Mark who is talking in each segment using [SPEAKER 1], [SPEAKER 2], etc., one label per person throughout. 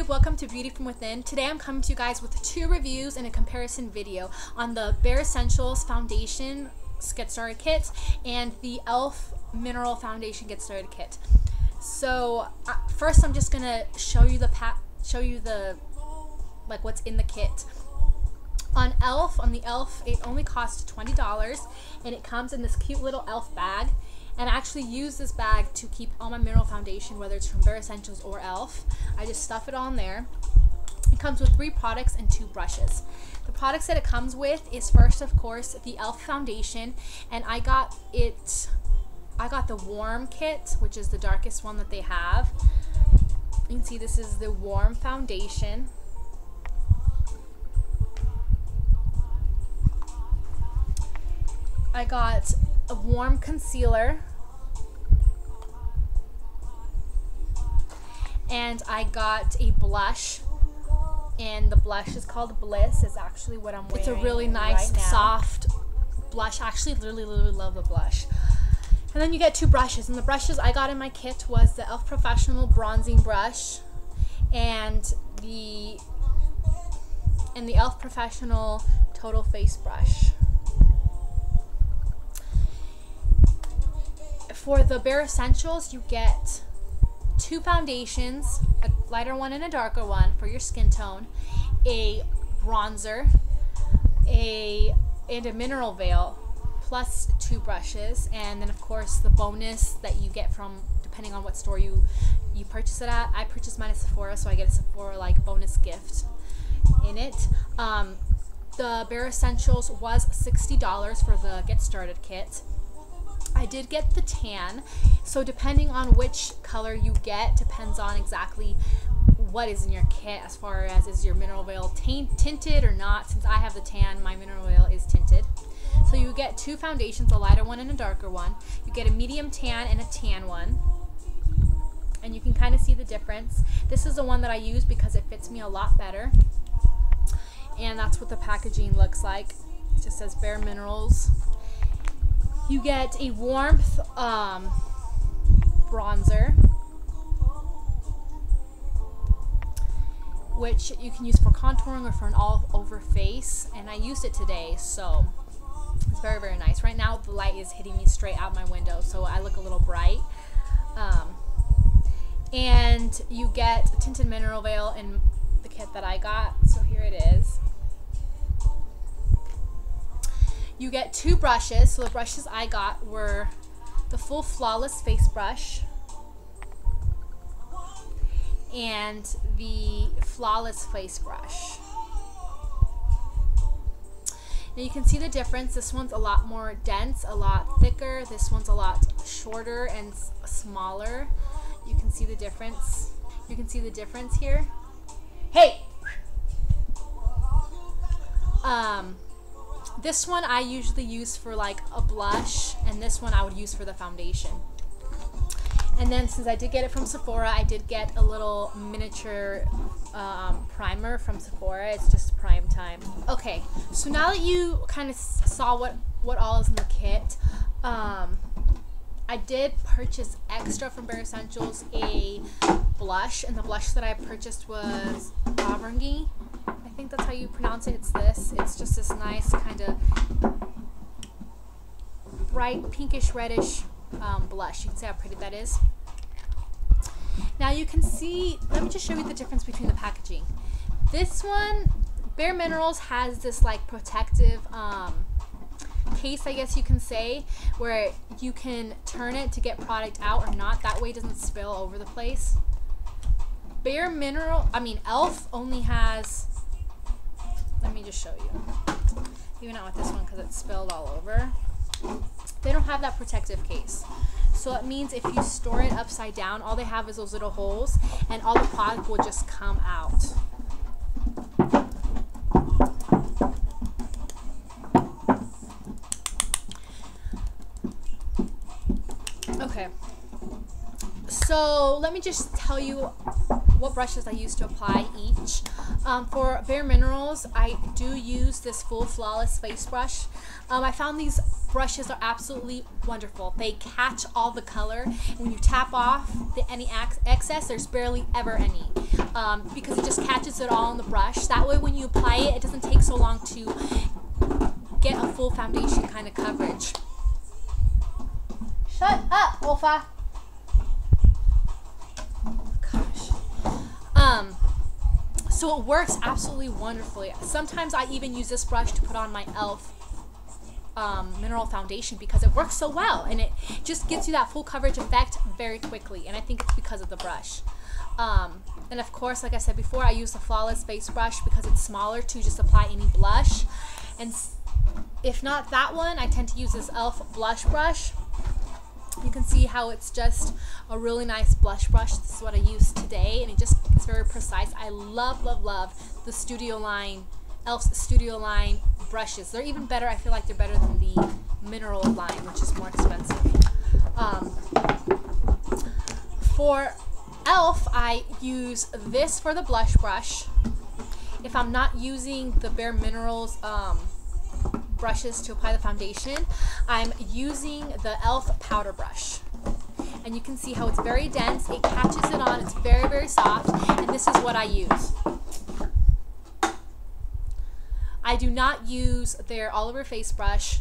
[SPEAKER 1] Welcome to Beauty from Within. Today I'm coming to you guys with 2 reviews and a comparison video on the Bare Essentials Foundation Get Started Kit and the e.l.f. Mineral Foundation Get Started Kit. So first I'm just gonna show you the what's in the kit. On the e.l.f. it only costs $20 and it comes in this cute little e.l.f. bag. And I actually use this bag to keep all my mineral foundation, whether it's from Bare Essentials or e.l.f. I just stuff it all in there. It comes with 3 products and 2 brushes. The products that it comes with is first, of course, the e.l.f. foundation, and I got the warm kit, which is the darkest one that they have. You can see this is the warm foundation. I got a warm concealer, and I got a blush, and the blush is called Bliss. It's actually what I'm wearing. It's a really nice, right, soft blush. I actually really love the blush. And then you get 2 brushes, and the brushes I got in my kit was the e.l.f. Professional Bronzing Brush and the e.l.f. Professional Total Face Brush. For the Bare Essentials, you get 2 foundations, a lighter one and a darker one for your skin tone, a bronzer, and a mineral veil, plus 2 brushes, and then of course the bonus that you get from, depending on what store you purchase it at. I purchased mine at Sephora, so I get a Sephora bonus gift in it. The Bare Essentials was $60 for the Get Started Kit. I did get the tan, so depending on which color you get depends on exactly what is in your kit, as far as is your mineral veil tinted or not. Since I have the tan, my mineral veil is tinted. So you get 2 foundations, a lighter one and a darker one. You get a medium tan and a tan one, and you can kind of see the difference. This is the one that I use because it fits me a lot better, and that's what the packaging looks like. It just says Bare Minerals. You get a warmth bronzer, which you can use for contouring or for an all-over face, and I used it today, so it's very nice. Right now the light is hitting me straight out my window, so I look a little bright. And you get a tinted mineral veil in the kit that I got, so here it is. You get 2 brushes. So the brushes I got were the full Flawless Face Brush and the Flawless Face Brush. Now you can see the difference. This one's a lot more dense, a lot thicker. This one's a lot shorter and smaller. You can see the difference. You can see the difference here. Hey! This one I usually use for like a blush, and this one I would use for the foundation. And then since I did get it from Sephora, I did get a little miniature primer from Sephora. It's just prime time. Okay, so now that you kind of saw what all is in the kit, I did purchase extra from Bare Essentials a blush, and the blush that I purchased was Auvergne. I think that's how you pronounce it. It's this. It's just this nice kind of bright pinkish reddish blush. You can see how pretty that is. Now you can see, let me just show you the difference between the packaging. This one, Bare Minerals, has this like protective case, I guess you can say, where you can turn it to get product out or not. That way it doesn't spill over the place. e.l.f. only has, let me just show you. Even not with this one because it's spilled all over. They don't have that protective case. So it means if you store it upside down, all they have is those little holes, and all the product will just come out. Okay. So let me just tell you what brushes I use to apply each. For Bare Minerals, I do use this full flawless face brush. I found these brushes are absolutely wonderful. They catch all the color. When you tap off any excess, there's barely ever any, because it just catches it all on the brush. That way when you apply it, it doesn't take so long to get a full foundation kind of coverage. Shut up, Wolfa! So it works absolutely wonderfully. Sometimes I even use this brush to put on my e.l.f. Mineral foundation because it works so well, and it just gives you that full coverage effect very quickly, and I think it's because of the brush. And of course, like I said before, I use the Flawless Face Brush because it's smaller to just apply any blush. And if not that one, I tend to use this e.l.f. blush brush. You can see how it's just a really nice blush brush. This is what I use today, and it's very precise. I love, love, love the Studio Line, e.l.f.'s Studio Line brushes. They're even better. I feel like they're better than the Mineral line, which is more expensive. For e.l.f., I use this for the blush brush. If I'm not using the Bare Minerals brushes to apply the foundation, I'm using the e.l.f. powder brush. And you can see how it's very dense, it catches it on, it's very, very soft, and this is what I use. I do not use their all over face brush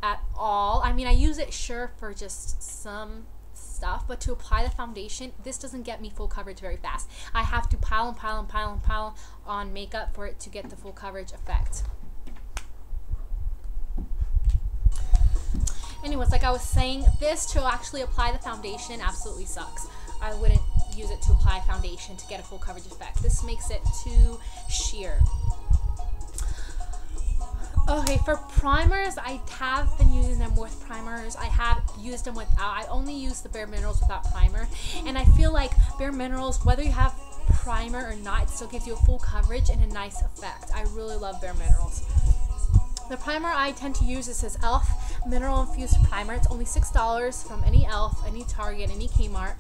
[SPEAKER 1] at all. I mean, I use it sure for just some stuff, but to apply the foundation, this doesn't get me full coverage very fast. I have to pile and pile and pile and pile on makeup for it to get the full coverage effect. Anyways, like I was saying, this to actually apply the foundation absolutely sucks. I wouldn't use it to apply foundation to get a full coverage effect. This makes it too sheer. Okay, for primers, I have been using them with primers. I have used them without. I only use the Bare Minerals without primer. And I feel like Bare Minerals, whether you have primer or not, it still gives you a full coverage and a nice effect. I really love Bare Minerals. The primer I tend to use is this e.l.f. Mineral Infused Primer. It's only $6 from any e.l.f., any Target, any Kmart.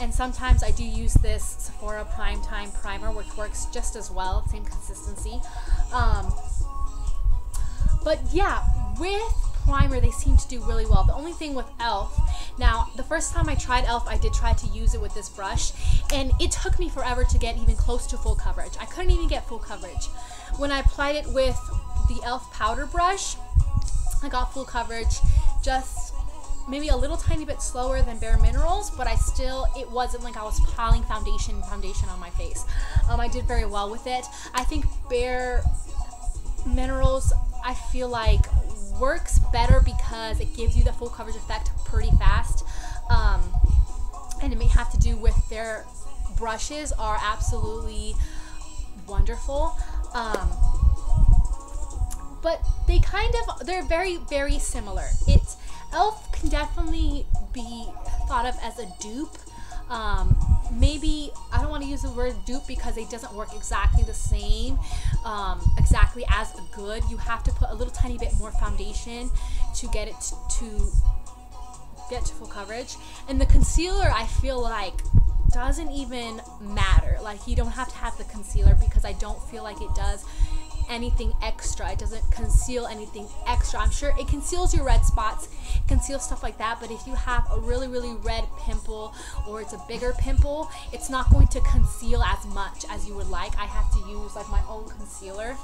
[SPEAKER 1] And sometimes I do use this Sephora Primetime Primer, which works just as well, same consistency. But yeah, with primer, they seem to do really well. The only thing with e.l.f., now, the first time I tried e.l.f., I did try to use it with this brush, and it took me forever to get even close to full coverage. I couldn't even get full coverage. When I applied it with the e.l.f. powder brush, I got full coverage, just maybe a little tiny bit slower than Bare Minerals, but it wasn't like I was piling foundation on my face. I did very well with it. I think Bare Minerals, I feel like, works better because it gives you the full coverage effect pretty fast. And it may have to do with their brushes are absolutely wonderful. But they're very, very similar. e.l.f. can definitely be thought of as a dupe. Maybe, I don't want to use the word dupe because it doesn't work exactly the same, exactly as good. You have to put a little tiny bit more foundation to get it to get to full coverage. And the concealer, I feel like, doesn't even matter. Like, you don't have to have the concealer because I don't feel like it does anything extra. It doesn't conceal anything extra. I'm sure it conceals your red spots, it conceals stuff like that, but if you have a really, really red pimple or it's a bigger pimple, it's not going to conceal as much as you would like. I have to use like my own concealer,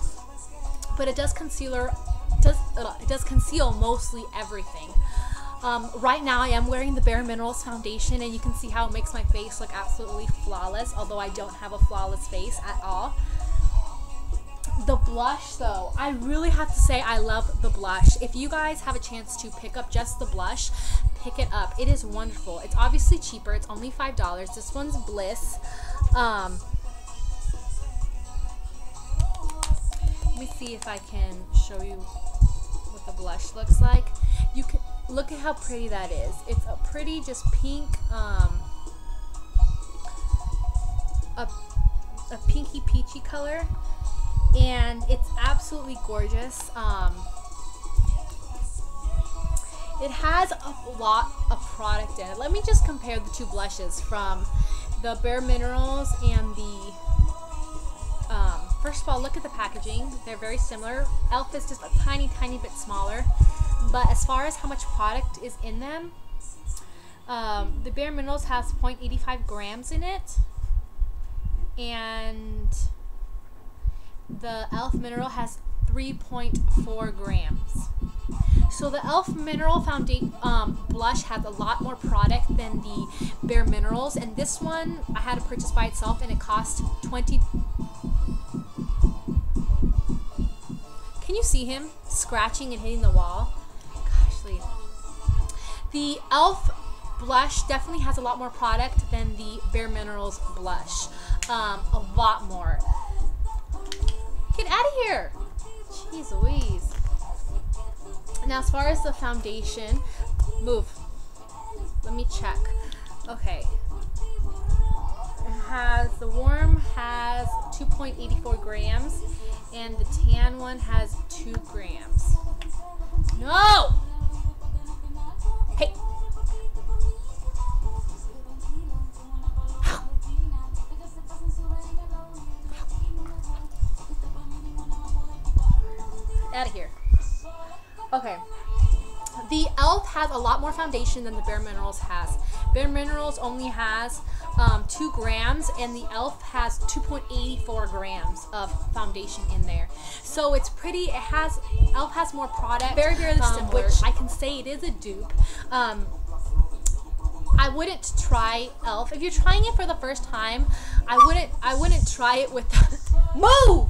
[SPEAKER 1] but it does conceal mostly everything. Right now I am wearing the Bare Minerals foundation, and you can see how it makes my face look absolutely flawless, although I don't have a flawless face at all. The blush, though, I really have to say I love the blush. If you guys have a chance to pick up just the blush, pick it up. It is wonderful. It's obviously cheaper. It's only $5. This one's Bliss. Let me see if I can show you what the blush looks like. You can look at how pretty that is. It's a pretty, just pink, a pinky peachy color. And it's absolutely gorgeous. It has a lot of product in it. Let me just compare the two blushes from the Bare Minerals and the first of all, look at the packaging. They're very similar. e.l.f. is just a tiny bit smaller, but as far as how much product is in them, the Bare Minerals has 0.85 grams in it, and the e.l.f. mineral has 3.4 grams. So the e.l.f. mineral foundation blush has a lot more product than the Bare Minerals, and this one I had to purchase by itself, and it cost 20. Can you see him scratching and hitting the wall? Gosh, Lee. The e.l.f. blush definitely has a lot more product than the Bare Minerals blush. A lot more. Get out of here! Jeez Louise. Now, as far as the foundation, move. Let me check. Okay. The warm has 2.84 grams, and the tan one has 2 grams. No! Hey! Out of here. Okay. The e.l.f. has a lot more foundation than the Bare Minerals has. Bare Minerals only has 2 grams, and the e.l.f. has 2.84 grams of foundation in there. So it's pretty, e.l.f. has more product. Very similar. Which I can say it is a dupe. I wouldn't try e.l.f. If you're trying it for the first time, I wouldn't try it with move!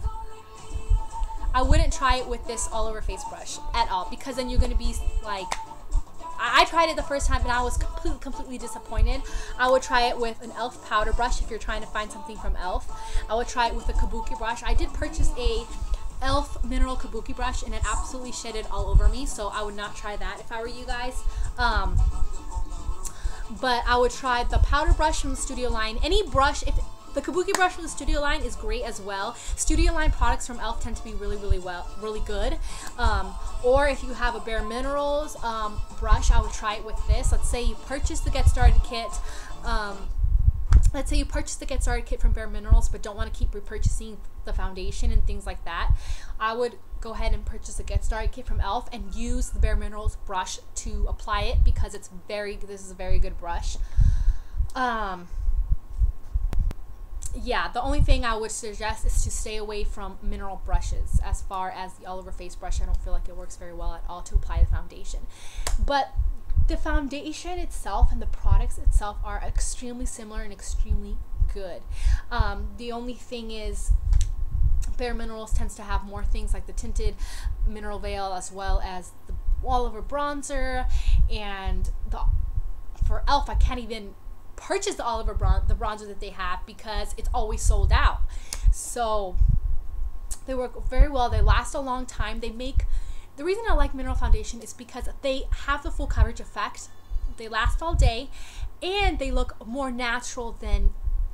[SPEAKER 1] I wouldn't try it with this all over face brush at all, because then you're going to be like, I tried it the first time and I was completely disappointed. I would try it with an e.l.f. powder brush if you're trying to find something from e.l.f. I would try it with a kabuki brush. I did purchase a e.l.f. mineral kabuki brush and it absolutely shedded all over me, so I would not try that if I were you guys. But I would try the powder brush from the Studio line. Any brush, if the kabuki brush from the Studio line is great as well. Studio line products from e.l.f. tend to be really good. Or if you have a Bare Minerals brush, I would try it with this. Let's say you purchase the Get Started kit. Let's say you purchase the Get Started kit from Bare Minerals, but don't want to keep repurchasing the foundation and things like that. I would go ahead and purchase the Get Started kit from e.l.f. and use the Bare Minerals brush to apply it, because this is a very good brush. Yeah, the only thing I would suggest is to stay away from mineral brushes. As far as the all over face brush, I don't feel like it works very well at all to apply the foundation. But the foundation itself and the products itself are extremely similar and extremely good. The only thing is, Bare Minerals tends to have more things like the tinted mineral veil, as well as the all over bronzer, and for e.l.f. I can't even purchase the bronzer that they have because it's always sold out. So they work very well. They last a long time. The reason I like mineral foundation is because they have the full coverage effect. They last all day, and they look more natural than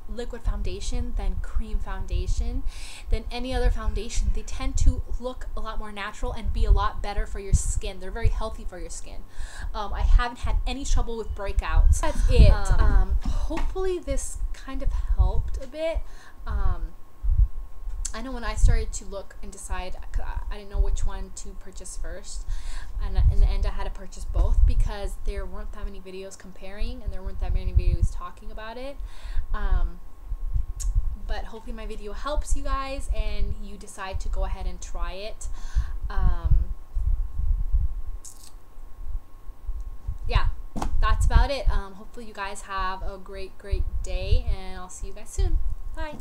[SPEAKER 1] liquid foundation, than cream foundation, than any other foundation. They tend to look a lot more natural and be a lot better for your skin. They're very healthy for your skin. I haven't had any trouble with breakouts. That's it. Hopefully this kind of helped a bit. I know when I started to look and decide, I didn't know which one to purchase first, and in the end I had to purchase both because there weren't that many videos comparing and there weren't that many videos talking about it. But hopefully my video helps you guys and you decide to go ahead and try it. Yeah, that's about it. Hopefully you guys have a great day, and I'll see you guys soon. Bye.